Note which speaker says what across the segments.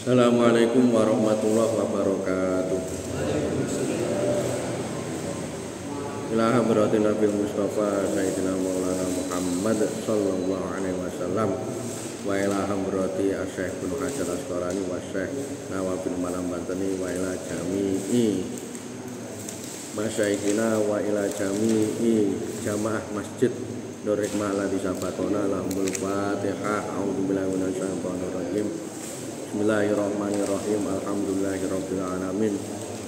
Speaker 1: Assalamualaikum warahmatullahi wabarakatuh. Ila hadratin Nabi Mustafa Sayyidina Maulana Muhammad sallallahu alaihi wasallam wa ila hadrati Asy-Syaikh Ibnu Hajar Asqalani wa Syekh Nawawi Malam Bantani wa ila jami'i masyayikhina wa ila jami'i jamaah masjid Nur Hikmah ladzi sabatona lahumul Fatihah. A'udzubillahi minasyaitonir rajim. Bismillahirrahmanirrahim. Alhamdulillahirabbil alamin.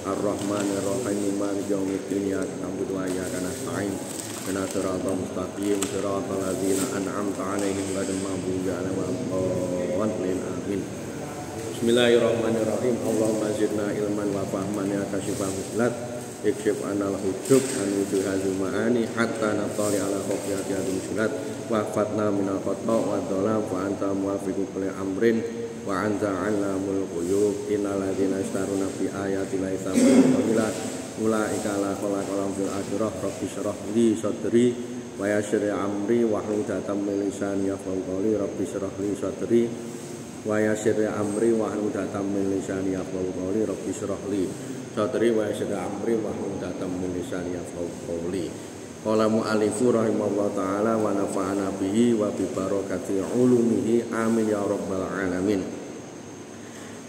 Speaker 1: Arrahmanirrahim. Maliki yaumiddin. Iyyaka na'budu wa iyyaka nasta'in. Ihdinas siratal mustaqim. Siratal ladzina an'amta 'alaihim ghairil maghdubi 'alaihim waladdallin. Amin. Bismillahirrahmanirrahim. Allahumma zidna ilman wa fahman ya kasyifal muslat. Ikshif anal hujub anuju hazul ma'ani hatta natali ala khofiyati hadul sulat wa fatna minal khata wa dolam wa anta muafiqu kulli amrin wa anta alamul quyub innal ladhina istaruna fi ayati laisa mu'amila ulaika la khalaqalam fil akhirah rabbi syrah li sadri wa yassir amri wa hludatam min lisani yafqahu qawli rabbi syrah li sadri wa yassir amri wa hludatam min lisani yafqahu qawli rabbi syrah li sadri wa yassir amri wa hludatam min lisani yafqahu qawli. Qala mu'allifu rahimahullah ta'ala wa nafa'ana bihi wa bi barakati ulumihi amin ya rabbal alamin.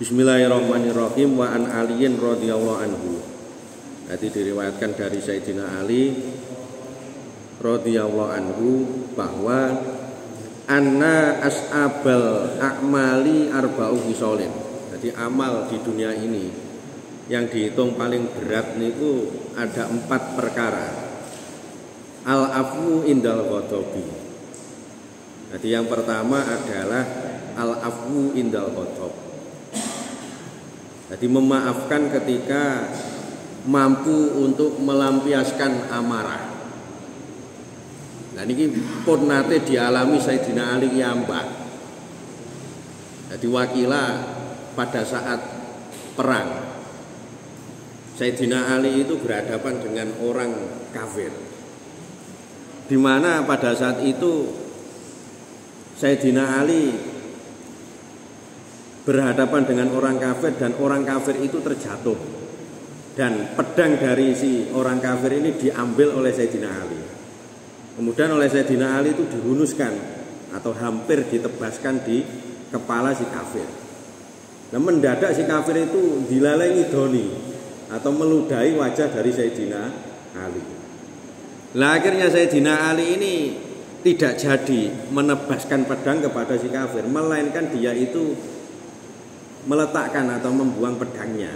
Speaker 1: Bismillahirrahmanirrahim. Wa an aliyin radhiyallahu anhu. Jadi diriwayatkan dari Sayyidina Ali radhiyallahu anhu bahwa anna as'abal a'mali arba'u hisolin. Jadi amal di dunia ini yang dihitung paling berat niku ada 4 perkara. Al-afwu indal ghadabi. Jadi yang pertama adalah al-afwu indal ghadab. Jadi memaafkan ketika mampu untuk melampiaskan amarah. Nah ini pun nate dialami Sayyidina Ali Yambak. Jadi wakilah pada saat perang Sayyidina Ali itu berhadapan dengan orang kafir, di mana pada saat itu Sayyidina Ali berhadapan dengan orang kafir dan orang kafir itu terjatuh dan pedang dari si orang kafir ini diambil oleh Sayyidina Ali. Kemudian oleh Sayyidina Ali itu dihunuskan atau hampir ditebaskan di kepala si kafir. Nah mendadak si kafir itu dilalengi doni atau meludahi wajah dari Sayyidina Ali. Nah akhirnya Sayyidina Ali ini tidak jadi menebaskan pedang kepada si kafir, melainkan dia itu meletakkan atau membuang pedangnya.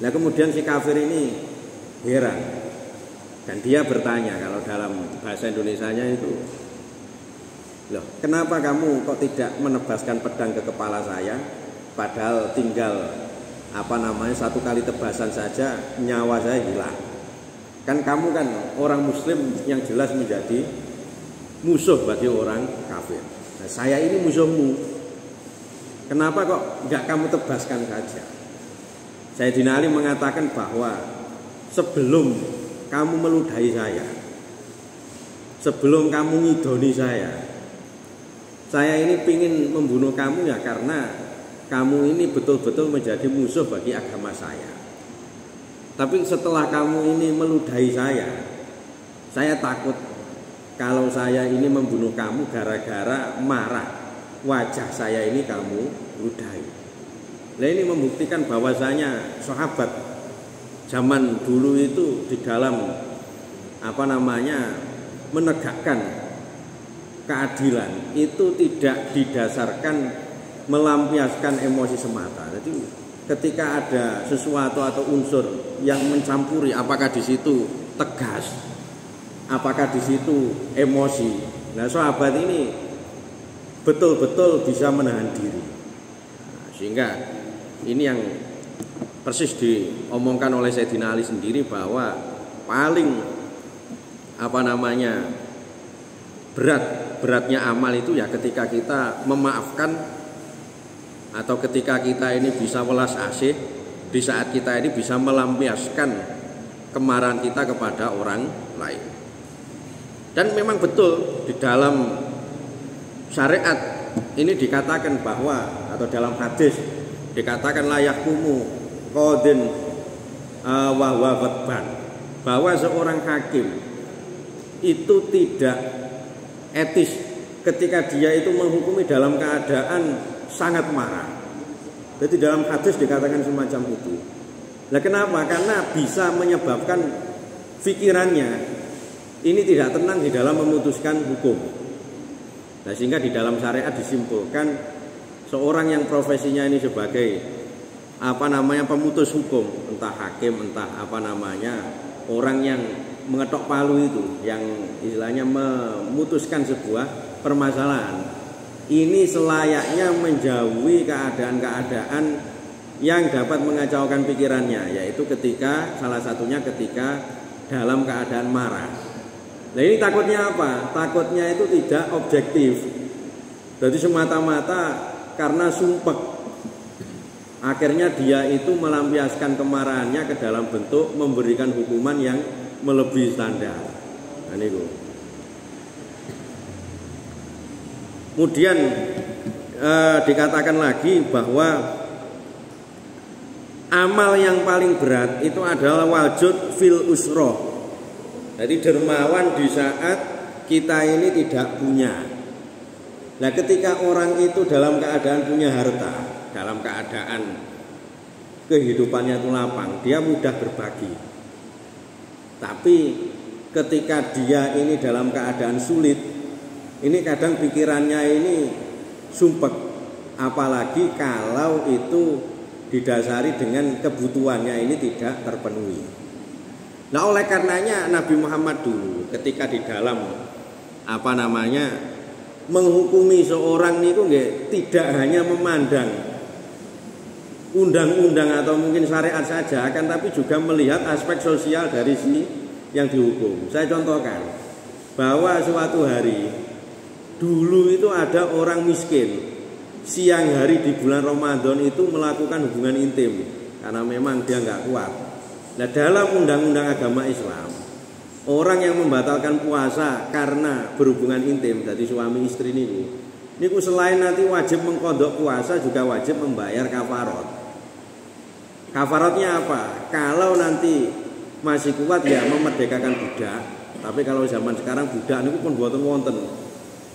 Speaker 1: Nah kemudian si kafir ini heran dan dia bertanya, kalau dalam bahasa Indonesianya itu, loh kenapa kamu kok tidak menebaskan pedang ke kepala saya, padahal tinggal satu kali tebasan saja nyawa saya hilang. Kan kamu kan orang muslim yang jelas menjadi musuh bagi orang kafir. Nah, saya ini musuhmu. Kenapa kok enggak kamu tebaskan saja? Sayyidina Ali mengatakan bahwa sebelum kamu meludahi saya, sebelum kamu ngidoni saya ini pingin membunuh kamu ya karena kamu ini betul-betul menjadi musuh bagi agama saya. Tapi setelah kamu ini meludahi saya takut kalau saya ini membunuh kamu gara-gara marah wajah saya ini kamu ludahi. Nah ini membuktikan bahwasanya sahabat zaman dulu itu di dalam menegakkan keadilan itu tidak didasarkan melampiaskan emosi semata. Jadi ketika ada sesuatu atau unsur yang mencampuri, apakah di situ tegas, apakah di situ emosi. Nah, sahabat ini betul-betul bisa menahan diri. Nah, sehingga ini yang persis diomongkan oleh Sayyidina Ali sendiri bahwa paling beratnya amal itu ya ketika kita memaafkan atau ketika kita ini bisa welas asih di saat kita ini bisa melampiaskan kemarahan kita kepada orang lain. Dan memang betul di dalam syariat ini dikatakan bahwa atau dalam hadis dikatakan layak kumu qadin wa huwa ghadban, bahwa seorang hakim itu tidak etis ketika dia itu menghukumi dalam keadaan sangat marah. Jadi dalam hadis dikatakan semacam itu. Nah, kenapa? Karena bisa menyebabkan pikirannya ini tidak tenang di dalam memutuskan hukum. Nah, sehingga di dalam syariat disimpulkan seorang yang profesinya ini sebagai pemutus hukum, entah hakim, entah orang yang mengetok palu itu, yang istilahnya memutuskan sebuah permasalahan, ini selayaknya menjauhi keadaan-keadaan yang dapat mengacaukan pikirannya, yaitu salah satunya ketika dalam keadaan marah. Nah, ini takutnya apa? Takutnya itu tidak objektif. Jadi semata-mata karena sumpek, akhirnya dia itu melampiaskan kemarahannya ke dalam bentuk memberikan hukuman yang melebihi standar. Nah, ini kemudian dikatakan lagi bahwa amal yang paling berat itu adalah wajud fil usroh. Jadi dermawan di saat kita ini tidak punya. Nah, ketika orang itu dalam keadaan punya harta, dalam keadaan kehidupannya itu lapang, dia mudah berbagi. Tapi ketika dia ini dalam keadaan sulit, ini kadang pikirannya ini sumpek, apalagi kalau itu didasari dengan kebutuhannya ini tidak terpenuhi. Nah, oleh karenanya Nabi Muhammad dulu ketika di dalam menghukumi seorang itu tidak hanya memandang undang-undang atau mungkin syariat saja, akan tapi juga melihat aspek sosial dari si yang dihukum. Saya contohkan bahwa suatu hari dulu itu ada orang miskin, siang hari di bulan Ramadan itu melakukan hubungan intim karena memang dia nggak kuat. Nah, dalam undang-undang agama Islam, orang yang membatalkan puasa karena berhubungan intim dari suami istri niku selain nanti wajib mengqadha puasa juga wajib membayar kafarat. Kafaratnya apa? Kalau nanti masih kuat ya memerdekakan budak. Tapi kalau zaman sekarang budak niku pun boten wonten.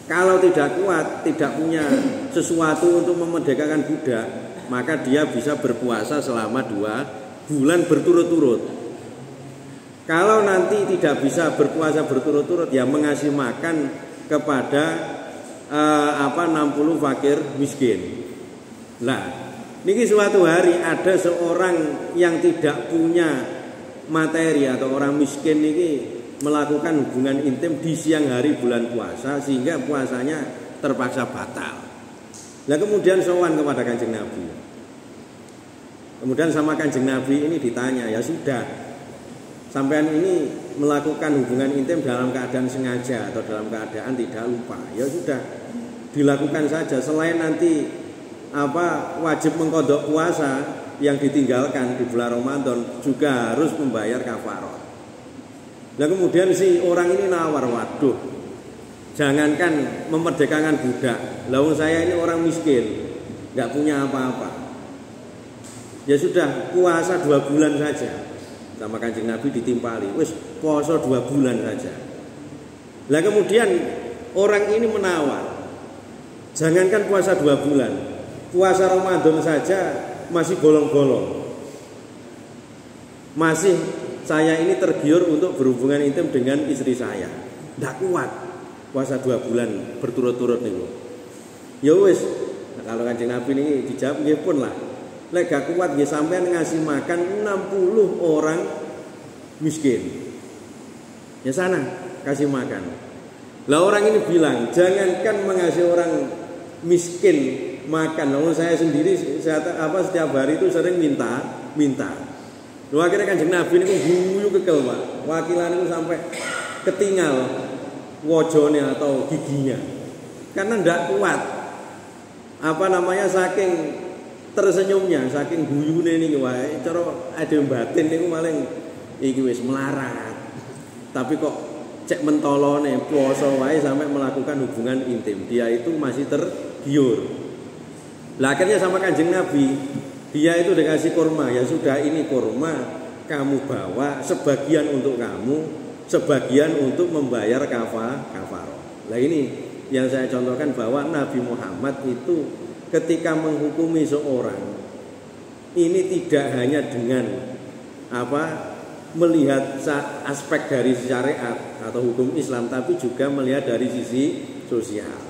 Speaker 1: Kalau tidak kuat, tidak punya sesuatu untuk memerdekakan budak, maka dia bisa berpuasa selama 2 bulan berturut-turut. Kalau nanti tidak bisa berpuasa berturut-turut, ya mengasih makan kepada 60 fakir miskin. Nah, niki suatu hari ada seorang yang tidak punya materi atau orang miskin niki melakukan hubungan intim di siang hari bulan puasa sehingga puasanya terpaksa batal. Nah, kemudian sowan kepada Kanjeng Nabi. Kemudian sama Kanjeng Nabi ini ditanya, ya sudah, sampean ini melakukan hubungan intim dalam keadaan sengaja atau dalam keadaan tidak lupa. Ya sudah, dilakukan saja. Selain nanti wajib mengqadha puasa yang ditinggalkan di bulan Ramadan, juga harus membayar kafarat. Nah, kemudian si orang ini nawar, waduh, jangankan memerdekakan budak, lawang saya ini orang miskin, nggak punya apa-apa. Ya sudah, puasa 2 bulan saja. Sama Kanjeng Nabi ditimpali, wis puasa 2 bulan saja. Nah, kemudian orang ini menawar, jangankan puasa 2 bulan, puasa Ramadan saja masih bolong-bolong. Masih saya ini tergiur untuk berhubungan intim dengan istri saya. Tidak kuat puasa 2 bulan berturut-turut nih. Ya wis, kalau Kanjeng Nabi ini dijawab nggih pun lah. Lek gak kuat nggih sampean ngasih makan 60 orang miskin. Ya sana kasih makan. Lah orang ini bilang, jangankan mengasih orang miskin makan, namun saya sendiri setiap hari itu sering minta. Lalu akhirnya Kanjeng Nabi ini guyu kekel, Pak. Wakilan itu sampai ketinggal wajone atau giginya. Karena ndak kuat. Saking tersenyumnya, saking guyune niki wae, cara ade batin niku maling iki wis melarat. Tapi kok cek mentolone puasa wae sampai melakukan hubungan intim. Dia itu masih giur. Lah akhirnya sama Kanjeng Nabi, dia itu dikasih kurma, ya sudah ini kurma kamu bawa, sebagian untuk kamu, sebagian untuk membayar kafaroh. Nah ini yang saya contohkan bahwa Nabi Muhammad itu ketika menghukumi seorang ini tidak hanya dengan melihat aspek dari syariat atau hukum Islam, tapi juga melihat dari sisi sosial.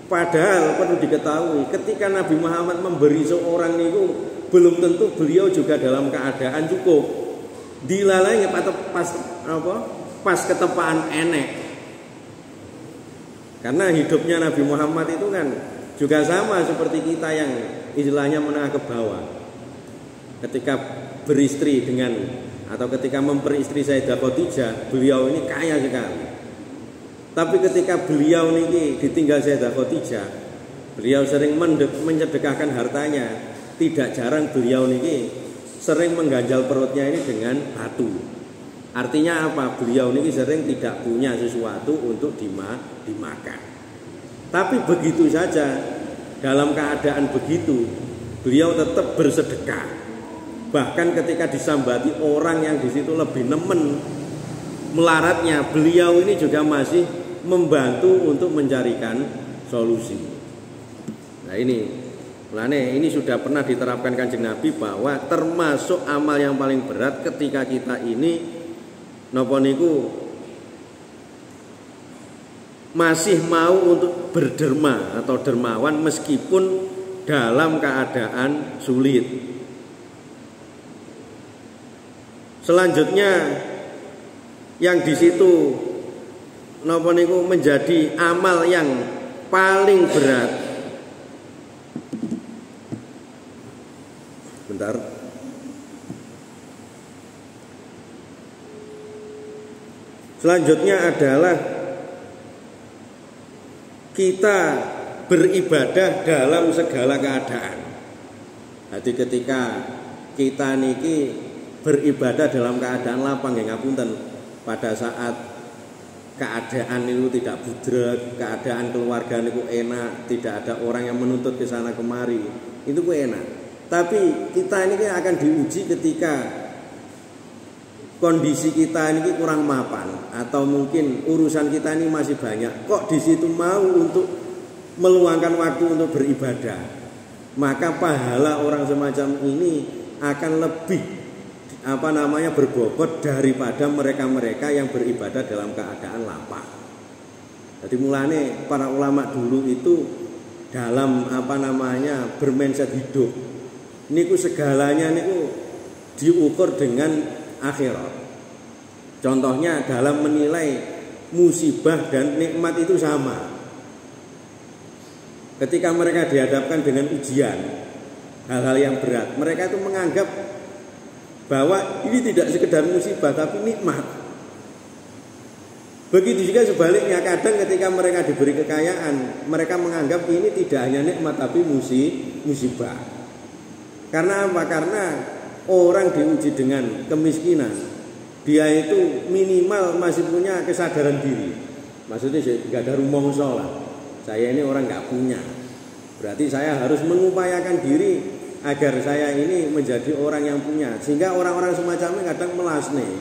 Speaker 1: Padahal perlu diketahui ketika Nabi Muhammad memberi seorang itu belum tentu beliau juga dalam keadaan cukup. Dilalainya pas ketepaan enek. Karena hidupnya Nabi Muhammad itu kan juga sama seperti kita yang istilahnya menengah ke bawah. Ketika beristri dengan atau ketika memperistri Sayyidah Khadijah, beliau ini kaya sekali. Tapi ketika beliau ini ditinggal Sayyidah Khadijah, beliau sering menyedekahkan hartanya. Tidak jarang beliau ini sering mengganjal perutnya ini dengan batu. Artinya apa? Beliau ini sering tidak punya sesuatu untuk dimakan. Tapi begitu saja, dalam keadaan begitu, beliau tetap bersedekah. Bahkan ketika disambati orang yang di situ lebih nemen melaratnya, beliau ini juga masih membantu untuk mencarikan solusi. Nah ini sudah pernah diterapkan Kanjeng Nabi bahwa termasuk amal yang paling berat ketika kita ini napa niku masih mau untuk berderma atau dermawan meskipun dalam keadaan sulit. Selanjutnya yang di situ napa niku menjadi amal yang paling berat. Bentar. Selanjutnya adalah kita beribadah dalam segala keadaan. Jadi ketika kita niki beribadah dalam keadaan lapang nggih ngapunten, pada saat keadaan itu tidak budreg, keadaan keluarga niku enak, tidak ada orang yang menuntut ke sana kemari, itu ku enak. Tapi kita ini akan diuji ketika kondisi kita ini kurang mapan atau mungkin urusan kita ini masih banyak. Kok di situ mau untuk meluangkan waktu untuk beribadah? Maka pahala orang semacam ini akan lebih berbobot daripada mereka-mereka yang beribadah dalam keadaan lapang. Jadi mulane para ulama dulu itu dalam bermindset hidup niku segalanya niku diukur dengan akhirat. Contohnya dalam menilai musibah dan nikmat itu sama. Ketika mereka dihadapkan dengan ujian, hal-hal yang berat, mereka itu menganggap bahwa ini tidak sekedar musibah tapi nikmat. Begitu juga sebaliknya, kadang ketika mereka diberi kekayaan, mereka menganggap ini tidak hanya nikmat tapi musibah. Karena apa? Karena orang diuji dengan kemiskinan, dia itu minimal masih punya kesadaran diri. Maksudnya nggak ada rumongso lah. Saya ini orang nggak punya. Berarti saya harus mengupayakan diri agar saya ini menjadi orang yang punya. Sehingga orang-orang semacam ini kadang melas nih.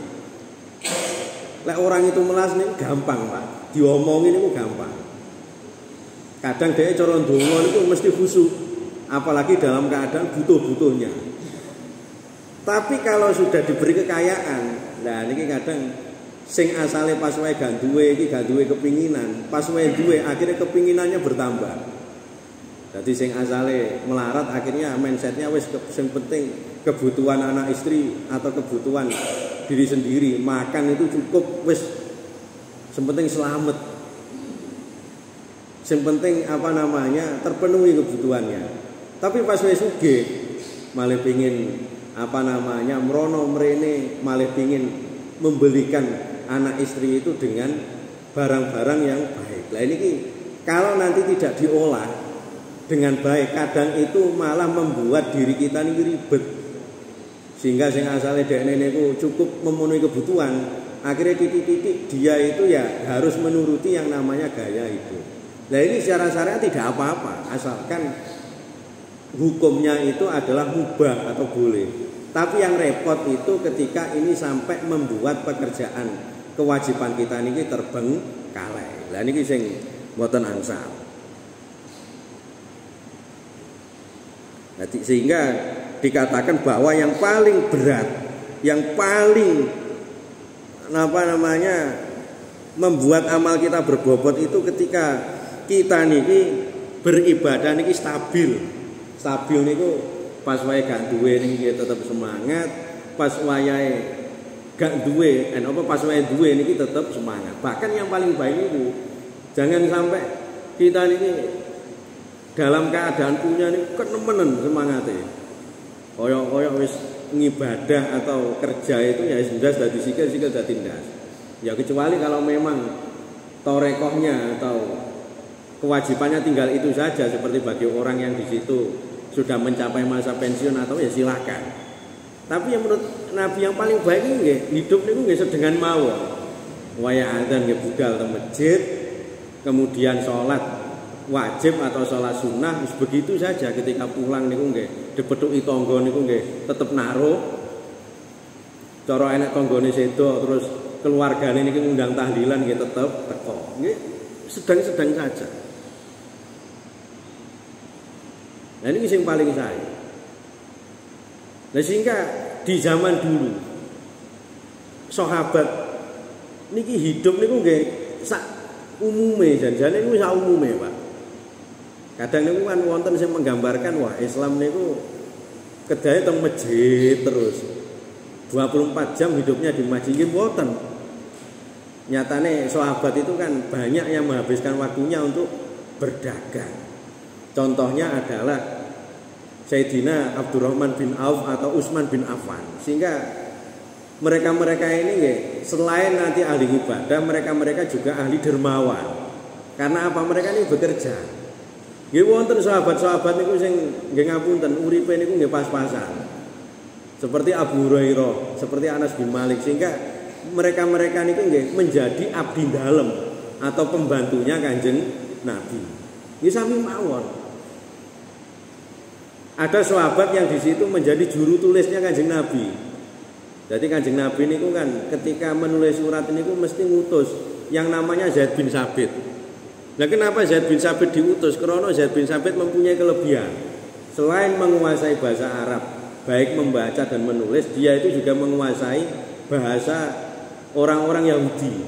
Speaker 1: Lek orang itu melas nih gampang Pak. Diomongin itu gampang. Kadang dia cara ndonga itu mesti khusyuk. Apalagi dalam keadaan butuh-butuhnya. Tapi kalau sudah diberi kekayaan, nah ini kadang sing asale pas wae gak duwe iki gak duwe kepinginan, pas wae duwe akhirnya kepinginannya bertambah. Jadi sing asale melarat akhirnya mindsetnya wis sing penting kebutuhan anak istri atau kebutuhan diri sendiri, makan itu cukup wis sing penting selamat. Sing penting terpenuhi kebutuhannya. Tapi pas wis sugih malah pengin merono mrene, malah pengin membelikan anak istri itu dengan barang-barang yang baik. Lah ini kalau nanti tidak diolah dengan baik, kadang itu malah membuat diri kita ini ribet. Sehingga sing asale dekne niku cukup memenuhi kebutuhan, akhirnya titik-titik dia itu ya harus menuruti yang namanya gaya hidup. Nah ini secara syariat tidak apa-apa, asalkan hukumnya itu adalah mubah atau boleh. Tapi yang repot itu ketika ini sampai membuat pekerjaan kewajiban kita ini terbengkalai. Lah niki sing mboten angsal. Nah, sehingga dikatakan bahwa yang paling berat, yang paling membuat amal kita berbobot itu ketika kita niki beribadah niki stabil niku pas wae gak duwe niki tetap semangat, pas wayahe gak duwe pas wae duwe niki tetap semangat. Bahkan yang paling baik itu jangan sampai kita niki dalam keadaan punya niki kenemenen semangate. Koyok wis ngibadah atau kerja itu ya ndas dadi sikil dadi ndas. Ya kecuali kalau memang torekohnya atau kewajibannya tinggal itu saja, seperti bagi orang yang di situ sudah mencapai masa pensiun atau ya silakan. Tapi yang menurut Nabi yang paling baik ini hidup niku nggih sedengan mawon. Waya adzan nggih budal teng masjid, kemudian sholat wajib atau sholat sunnah begitu saja. Ketika pulang niku nggih dipethuki tangga niku nggih tetep naruh. Cara enek tanggane sedo terus keluargane niki ngundang tahlilan nggih tetep teko. Nggih sedang-sedang saja. Nah ini yang paling saya. Nah sehingga di zaman dulu sahabat niki hidup niku nggih sak umume jan-jane niku sak umume, Pak. Kadang niku kan wonten sing menggambarkan wah Islam niku kedahe teng masjid terus 24 jam hidupnya di masjid mboten. Nyatane sahabat itu kan banyak yang menghabiskan waktunya untuk berdagang. Contohnya adalah Sayyidina Abdurrahman bin Auf atau Utsman bin Affan. Sehingga mereka-mereka ini selain nanti ahli ibadah, mereka-mereka juga ahli dermawan. Karena apa? Mereka ini bekerja. Nggih wonten sahabat-sahabat niku sing nggih ngapunten uripe niku nggih pas-pasan. Seperti Abu Hurairah, seperti Anas bin Malik, sehingga mereka-mereka niku nggih menjadi abdi dalem atau pembantunya Kanjeng Nabi. Nggih sami mawon. Ada sahabat yang di situ menjadi juru tulisnya Kanjeng Nabi. Jadi Kanjeng Nabi niku kan ketika menulis surat niku mesti ngutus yang namanya Zaid bin Sabit. Nah kenapa Zaid bin Sabit diutus? Karena Zaid bin Sabit mempunyai kelebihan. Selain menguasai bahasa Arab, baik membaca dan menulis, dia itu juga menguasai bahasa orang-orang Yahudi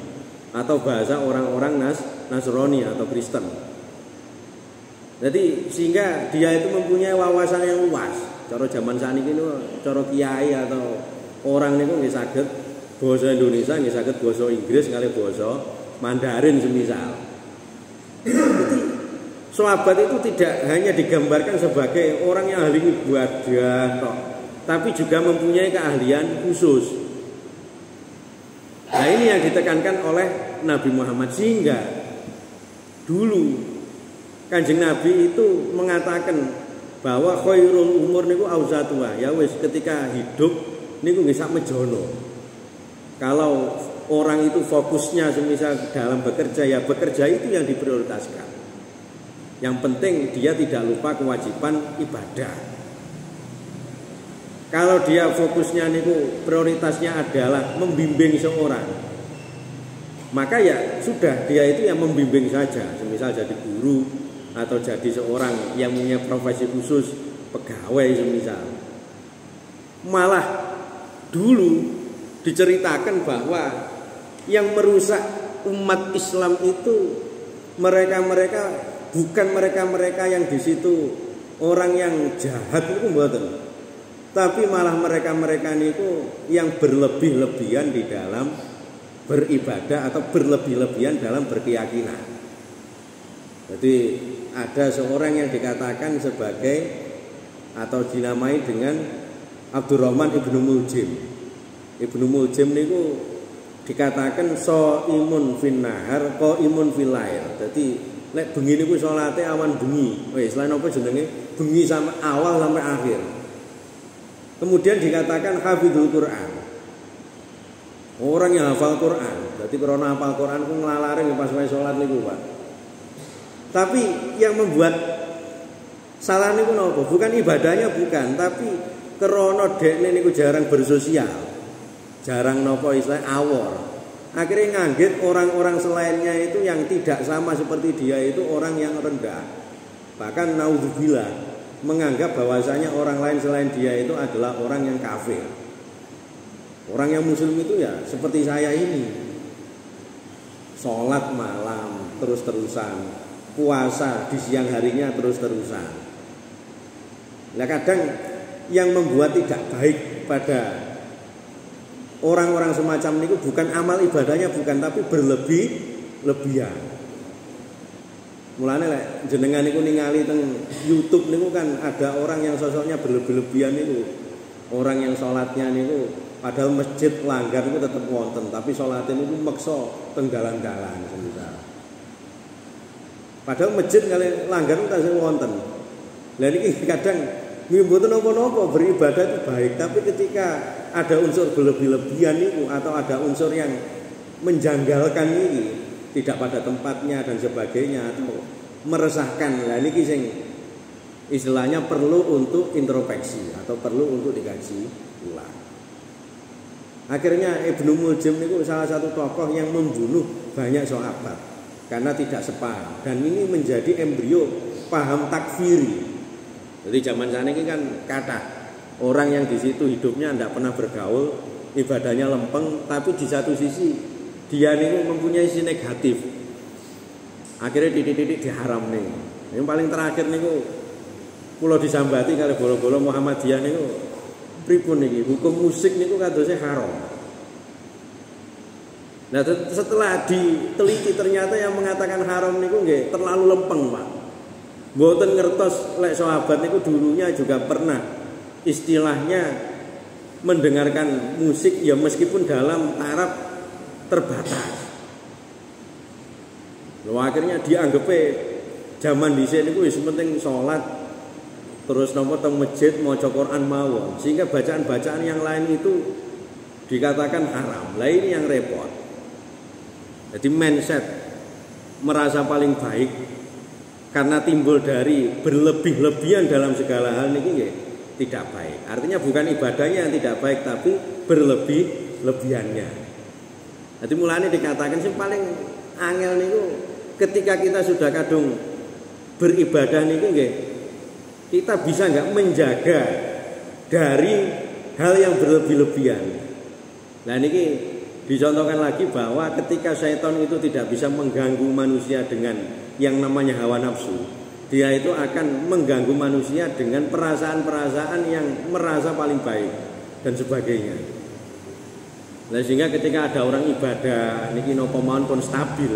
Speaker 1: atau bahasa orang-orang Nasrani atau Kristen. Jadi sehingga dia itu mempunyai wawasan yang luas. Cara zaman saniki niku cara kiai atau orang niku nggih saged basa Indonesia, nggih saged basa Inggris kali basa Mandarin semisal. Jadi sahabat itu tidak hanya digambarkan sebagai orang yang ahli ibadah tok, tapi juga mempunyai keahlian khusus. Nah ini yang ditekankan oleh Nabi Muhammad, sehingga dulu Kanjeng Nabi itu mengatakan bahwa khairul umur niku auzatua. Ya wis ketika hidup niku nggih sak mejono. Kalau orang itu fokusnya semisal dalam bekerja, ya bekerja itu yang diprioritaskan. Yang penting dia tidak lupa kewajiban ibadah. Kalau dia fokusnya niku prioritasnya adalah membimbing seorang, maka ya sudah dia itu yang membimbing saja. Semisal jadi guru atau jadi seorang yang punya profesi khusus, pegawai semisal. Malah dulu diceritakan bahwa yang merusak umat Islam itu mereka-mereka, bukan mereka-mereka yang di situ orang yang jahat itu mboten, tapi malah mereka-mereka itu yang berlebih-lebihan di dalam beribadah atau berlebih-lebihan dalam berkeyakinan. Jadi ada seorang yang dikatakan sebagai atau dinamai dengan Abdurrahman ibnu Muljim. Ibnu Muljim niku dikatakan shaimun fin nahar qaimun fil lail. Jadi lek bengi niku salate awan bengi. Selain apa jenenge? Bengi sampai awal sampai akhir. Kemudian dikatakan hafizul Quran. Orang yang hafal Quran. Jadi karena hafal Quran ku nglalare pas wae salat niku, Pak. Tapi yang membuat salah niku napa? Bukan ibadahnya bukan, tapi krana dekne niku jarang bersosial. Jarang napa istilah awor. Akhirnya nganggit orang-orang selainnya itu yang tidak sama seperti dia itu orang yang rendah. Bahkan naudzubillah menganggap bahwasanya orang lain selain dia itu adalah orang yang kafir. Orang yang muslim itu ya seperti saya ini. Sholat malam terus-terusan, puasa di siang harinya terus-terusan. Nah kadang yang membuat tidak baik pada orang-orang semacam ini bukan amal ibadahnya bukan, tapi berlebihan. Mulane lek jenengan niku ningali teng YouTube niku kan ada orang yang sosoknya berlebihan niku. Orang yang sholatnya niku padahal masjid langgar niku tetap wonten, tapi sholatnya niku meksa teng dalan-dalan semisal. Padahal masjid kali langgar niku tasih wonten. Lah niki kadang mboten napa-napa beribadah itu baik, tapi ketika ada unsur berlebih-lebihan itu atau ada unsur yang menjanggalkan ini, tidak pada tempatnya dan sebagainya atau meresahkan. Lah niki sing istilahnya perlu untuk introspeksi atau perlu untuk dikaji ulang. Akhirnya Ibnu Muljim niku salah satu tokoh yang membunuh banyak sahabat karena tidak sepaham, dan ini menjadi embrio paham takfiri. Jadi zaman sana ini kan kata orang yang di situ hidupnya tidak pernah bergaul, ibadahnya lempeng, tapi di satu sisi dia ini mempunyai sisi negatif. Akhirnya titik-titik diharam nih. Yang paling terakhir nih pulau disambati kali bolo-bolo Muhammadiyah nih pripun nih hukum musik nih kadosnya haram. Nah setelah diteliti ternyata yang mengatakan haram nih nggih terlalu lempeng Pak. Mboten ngertos lek sahabat niku dulunya juga pernah istilahnya mendengarkan musik ya meskipun dalam taraf terbatas. Lalu akhirnya dianggapnya zaman dhisik niku wis penting salat terus nopo teng masjid maca Quran mawon, sehingga bacaan-bacaan yang lain itu dikatakan haram. Lah ini yang repot. Jadi mindset merasa paling baik karena timbul dari berlebih-lebihan dalam segala hal ini ya, tidak baik. Artinya bukan ibadahnya yang tidak baik, tapi berlebih-lebihannya. Jadi mulanya dikatakan sih paling angel niku ketika kita sudah kadung beribadah niku nggih, kita bisa nggak menjaga dari hal yang berlebih-lebihan. Nah niki dicontohkan lagi bahwa ketika syaitan itu tidak bisa mengganggu manusia dengan yang namanya hawa nafsu, dia itu akan mengganggu manusia dengan perasaan-perasaan yang merasa paling baik dan sebagainya. Nah sehingga ketika ada orang ibadah niki napa mawon pun stabil,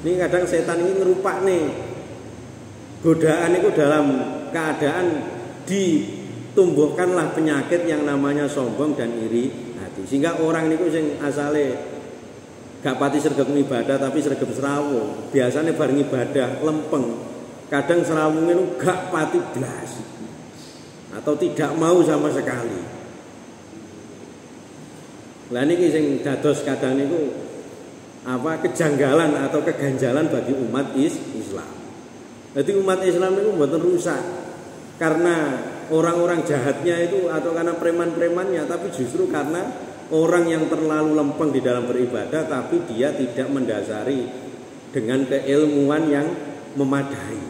Speaker 1: ini kadang setan ini ngerupak nih godaan itu dalam keadaan ditumbuhkanlah penyakit yang namanya sombong dan iri hati, sehingga orang niku sing asale gak pati sregep ibadah tapi sregep serawung. Biasanya bareng ibadah lempeng. Kadang serawung itu gak pati blas atau tidak mau sama sekali. Lah niki sing dados kadang niku kejanggalan atau keganjalan bagi umat Islam. Jadi umat Islam itu mboten rusak karena orang-orang jahatnya itu atau karena preman-premannya, tapi justru karena orang yang terlalu lempeng di dalam beribadah tapi dia tidak mendasari dengan keilmuan yang memadai.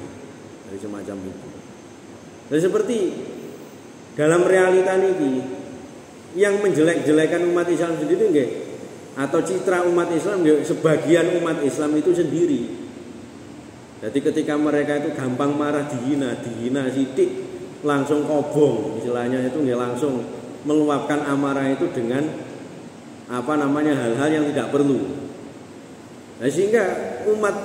Speaker 1: Jadi semacam itu. Dan seperti dalam realita ini yang menjelek-jelekan umat Islam sendiri nggih, atau citra umat Islam nggih, sebagian umat Islam itu sendiri. Jadi ketika mereka itu gampang marah dihina sidik langsung kobong, istilahnya itu nggih langsung meluapkan amarah itu dengan hal-hal yang tidak perlu. Nah, sehingga umat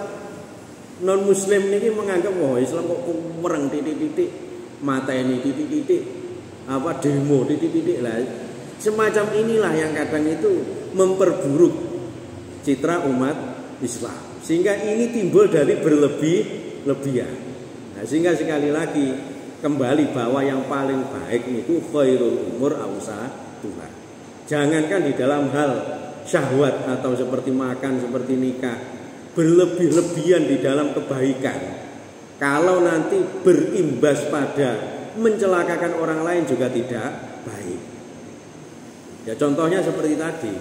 Speaker 1: non muslim ini menganggap Islam kok mereng titik-titik mata ini titik-titik demo titik-titik lah. Semacam inilah yang kadang itu memperburuk citra umat Islam, sehingga ini timbul dari berlebih-lebihan. Nah, sehingga sekali lagi kembali bahwa yang paling baik itu khairul umur awsatuha. Jangankan di dalam hal syahwat atau seperti makan, seperti nikah, berlebih-lebihan di dalam kebaikan Kalau nanti berimbas pada mencelakakan orang lain juga tidak baik. Ya contohnya seperti tadi.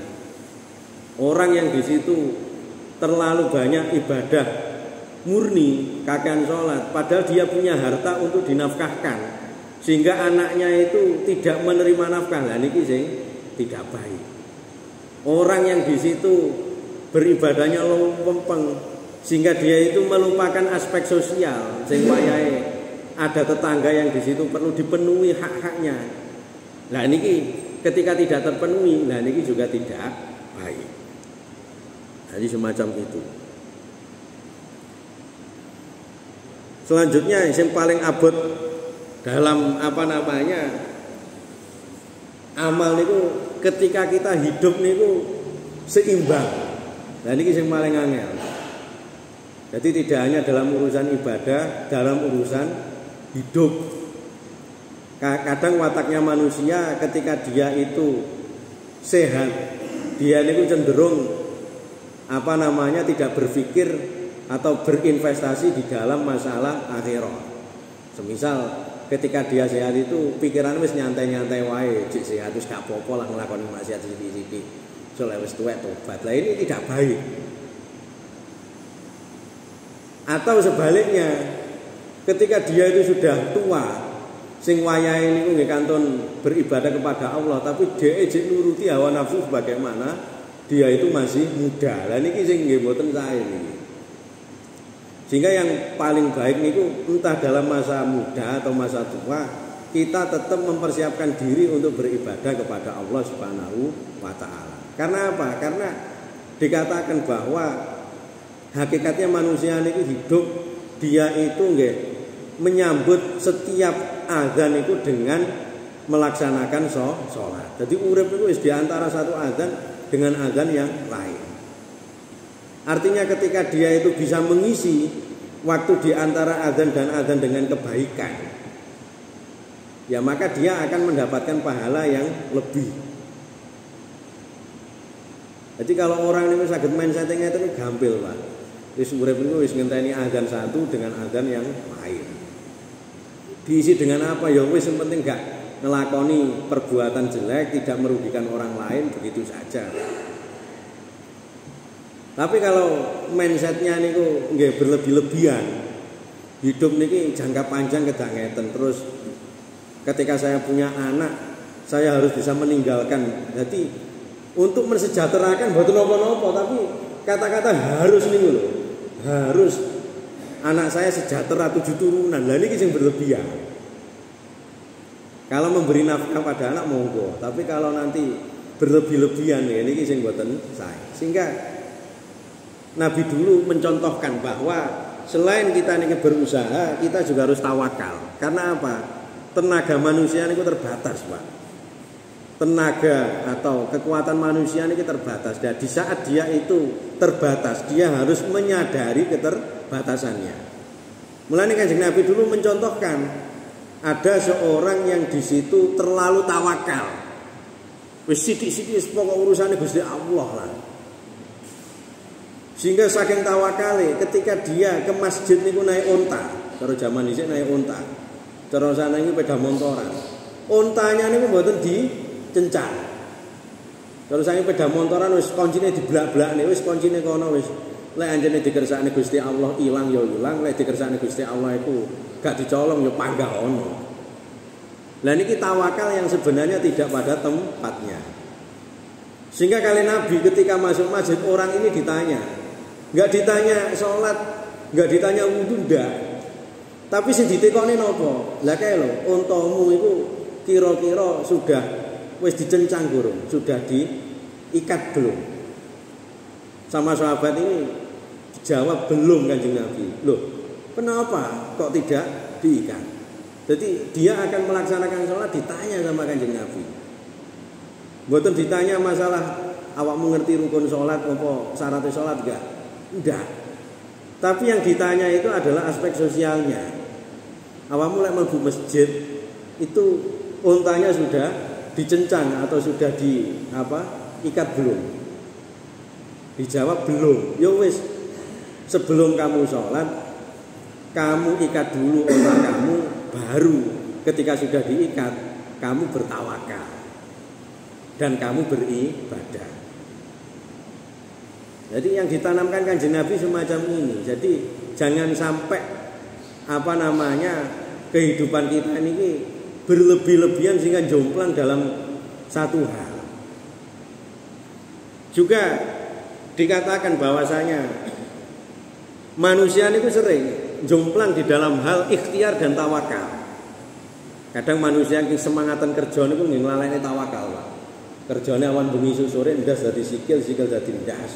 Speaker 1: Orang yang di situ terlalu banyak ibadah murni, kakean sholat, padahal dia punya harta untuk dinafkahkan, sehingga anaknya itu tidak menerima nafkah. Lah niki sing tidak baik. Orang yang di situ beribadahnya lempeng, sehingga dia itu melupakan aspek sosial, sing wayahe ada tetangga yang di situ perlu dipenuhi hak-haknya. Lah niki ketika tidak terpenuhi, lah niki juga tidak baik. Jadi semacam itu. Selanjutnya yang paling abot dalam amal niku ketika kita hidup niku seimbang. Nah ini yang paling angel. Jadi tidak hanya dalam urusan ibadah, dalam urusan hidup. Kadang wataknya manusia ketika dia itu sehat, dia niku cenderung tidak berpikir atau berinvestasi di dalam masalah akhirat. Semisal ketika dia sehat itu pikiran wis nyantai-nyantai wae, cek sehat wis gak apa-apa lah nglakoni maksiat sithik-sithik. Soale wis tuwek tobat. Lah ini tidak baik. Atau sebaliknya, ketika dia itu sudah tua, sing wayahe niku nggih kantun beribadah kepada Allah, tapi dia nuruti hawa nafsu bagaimana dia itu masih muda. Lah niki sing nggih mboten sae niki. Sehingga yang paling baik niku entah dalam masa muda atau masa tua, kita tetap mempersiapkan diri untuk beribadah kepada Allah Subhanahu wa taala. Karena apa? Karena dikatakan bahwa hakikatnya manusia niku hidup, dia itu nggih menyambut setiap azan itu dengan melaksanakan sholat. Jadi urip itu di antara satu azan dengan azan yang lain. Artinya ketika dia itu bisa mengisi waktu di antara azan dan azan dengan kebaikan, ya maka dia akan mendapatkan pahala yang lebih. Jadi kalau orang ini saged main settingnya itu gampil, Pak. Wis urip niku wis ngenteni azan satu dengan azan yang lain. Diisi dengan apa? Ya wis yang penting gak ngelakoni perbuatan jelek, tidak merugikan orang lain, begitu saja. Tapi kalau mindsetnya niku nggih berlebih-lebihan, hidup niki jangka panjang kedak ngeten. Terus ketika saya punya anak, saya harus bisa meninggalkan. Jadi untuk mensejahterakan mboten napa-napa, tapi kata-kata harus niku lho. Harus anak saya sejahtera 7 turunan. Lah niki sing berlebihan. Kalau memberi nafkah pada anak monggo, tapi kalau nanti berlebih-lebihan ya niki sing mboten sae. Sehingga Nabi dulu mencontohkan bahwa selain kita niki berusaha, kita juga harus tawakal. Karena apa? Tenaga manusia niku terbatas, Pak. Tenaga atau kekuatan manusia niki terbatas. Dan di saat dia itu terbatas, dia harus menyadari keterbatasannya. Mulane Kanjeng Nabi dulu mencontohkan ada seorang yang di situ terlalu tawakal. Wis sithik-sithik pokok urusane Gusti Allah lah. Sehingga saking tawakale ketika dia ke masjid niku naik unta. Cara zaman dhisik naik unta. Cara sana iki sepeda motoran. Untanya niku mboten dicencang. Terus saking sepeda motoran wis kuncine diblak-blakne, wis kuncine kono wis. Lek anjene dikersakne Gusti Allah ilang ya ilang, lek dikersakne Gusti Allah iku gak dicolong ya panggah ono. Lah niki tawakal yang sebenarnya tidak pada tempatnya. Sehingga kali Nabi ketika masuk masjid orang ini ditanya, enggak ditanya sholat, enggak ditanya wudu ndak. Tapi sing ditekoni napa? Lah kae lho, untamu iku kira-kira sudah wis dicencang gurung, sudah diikat belum? Sama sahabat ini dijawab belum Kanjeng Nabi. Loh, kenapa kok tidak diikat? Jadi dia akan melaksanakan sholat ditanya sama Kanjeng Nabi. Mboten ditanya masalah awakmu ngerti rukun sholat apa syaratnya sholat enggak? Enggak. Tapi yang ditanya itu adalah aspek sosialnya. Awakmu lek mlebu masjid itu untanya sudah dicencang atau sudah ikat belum? Dijawab belum. Ya wis, sebelum kamu sholat kamu ikat dulu otak kamu, baru ketika sudah diikat kamu bertawakal dan kamu beribadah. Jadi yang ditanamkan Kanjeng Nabi semacam ini. Jadi jangan sampai kehidupan kita ini berlebih-lebihan sehingga jomplang dalam satu hal. Juga dikatakan bahwasanya manusia itu sering jomplang di dalam hal ikhtiar dan tawakal. Kadang manusia yang semangatan kerja itu nglalekne tawakal, Pak. Kerjane awan bengi sore ndas dadi sikil dadi ndas.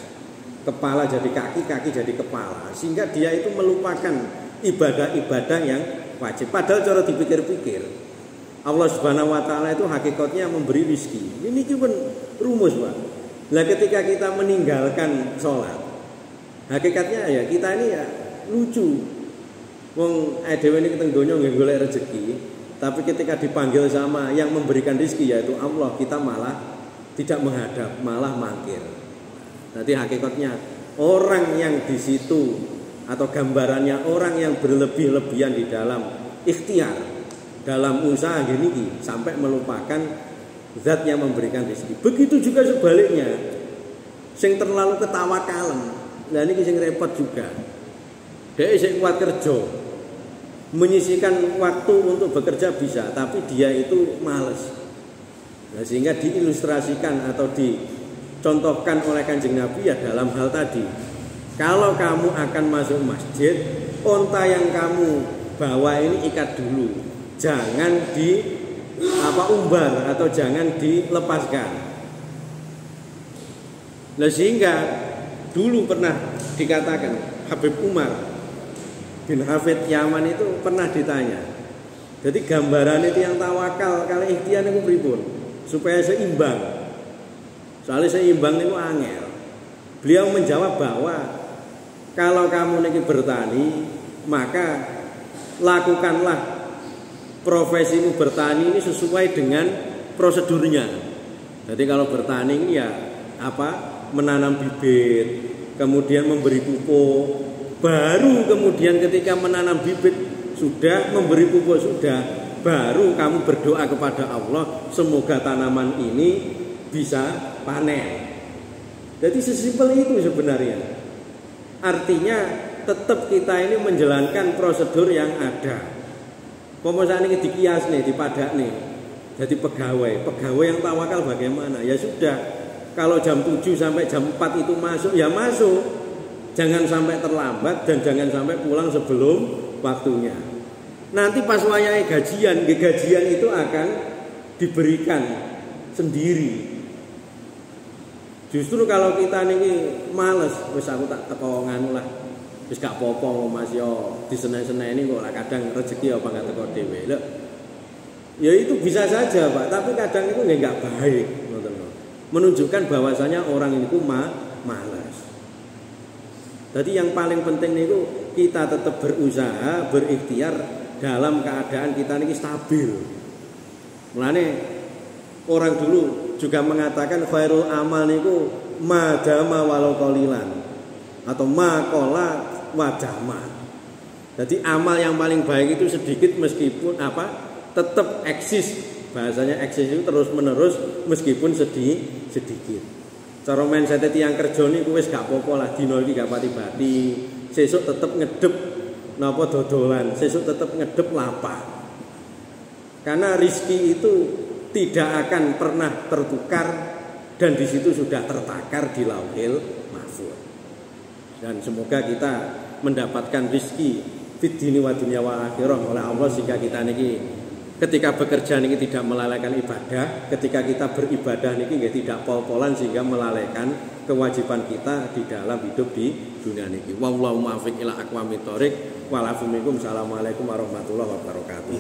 Speaker 1: Kepala jadi kaki, kaki jadi kepala. Sehingga dia itu melupakan ibadah-ibadah yang wajib. Padahal cara dipikir-pikir, Allah Subhanahu wa taala itu hakikatnya memberi rezeki. Ini pun rumus, Pak. Lah ketika kita meninggalkan sholat, hakikatnya ya kita ini ya lucu. Wong dhewe niki teng donya nggih golek rezeki, tapi ketika dipanggil sama yang memberikan rezeki yaitu Allah, kita malah tidak menghadap, malah mangkir. Nanti hakikatnya orang yang di situ atau gambarannya orang yang berlebih-lebihan di dalam ikhtiar, dalam usaha gini sampai melupakan zat yang memberikan rezeki. Begitu juga sebaliknya, sing terlalu ketawakalan. Nah ini sing repot juga. Dia sing kuat kerja, menyisihkan waktu untuk bekerja bisa, tapi dia itu malas. Nah, sehingga diilustrasikan atau dicontohkan oleh Kanjeng Nabi ya dalam hal tadi. Kalau kamu akan masuk masjid, onta yang kamu bawa ini ikat dulu. Jangan umbar atau jangan dilepaskan. Nah, sehingga dulu pernah dikatakan Habib Umar bin Hafid Yaman itu pernah ditanya. Jadi gambaran itu yang tawakal kali ikhtiar itu pripun supaya seimbang. Soalnya seimbang itu angel. Beliau menjawab bahwa kalau kamu niki bertani, maka lakukanlah profesimu bertani ini sesuai dengan prosedurnya. Jadi kalau bertani ini ya menanam bibit, kemudian memberi pupuk, baru kemudian ketika menanam bibit sudah, memberi pupuk sudah, baru kamu berdoa kepada Allah semoga tanaman ini bisa panen. Jadi sesimpel itu sebenarnya. Artinya tetap kita ini menjalankan prosedur yang ada. Pemesan ini dikias nih, dipadak nih. Jadi pegawai yang tawakal bagaimana? Ya sudah, kalau jam 7 sampai jam 4 itu masuk, ya masuk. Jangan sampai terlambat dan jangan sampai pulang sebelum waktunya. Nanti pas wayahe gajian itu akan diberikan sendiri. Justru kalau kita niki males, wis aku tak teko nganu lah. Wis gak apa-apa Mas yo disenen-seneni kok lah kadang rezeki apa gak teko dhewe. Lho. Ya itu bisa saja, Pak, tapi kadang itu enggak baik, ngoten lho. Menunjukkan bahwasanya orang itu malas. Jadi yang paling penting itu kita tetap berusaha, berikhtiar dalam keadaan kita ini stabil. Mulane orang dulu juga mengatakan khairul amal niku madama walau qalilan atau maqala wadama. Jadi amal yang paling baik itu sedikit meskipun tetap eksis. Bahasanya eksis itu terus menerus meskipun sedikit. Cara mindset tiyang kerja niku wis gak apa-apa lah dina iki gak pati-pati. Sesuk tetep ngedep napa dodolan, sesuk tetep ngedep lapar. Karena rizki itu tidak akan pernah tertukar dan di situ sudah tertakar di Lauhil Mahfuz. Dan semoga kita mendapatkan rizki fid dini wa dunya wa akhirah oleh Allah sehingga kita niki ketika bekerja niki tidak melalaikan ibadah, ketika kita beribadah niki tidak pol-polan sehingga melalaikan kewajiban kita di dalam hidup di dunia niki. Wallahu muwaffiq ila aqwamit thoriq. Assalamualaikum warahmatullahi wabarakatuh.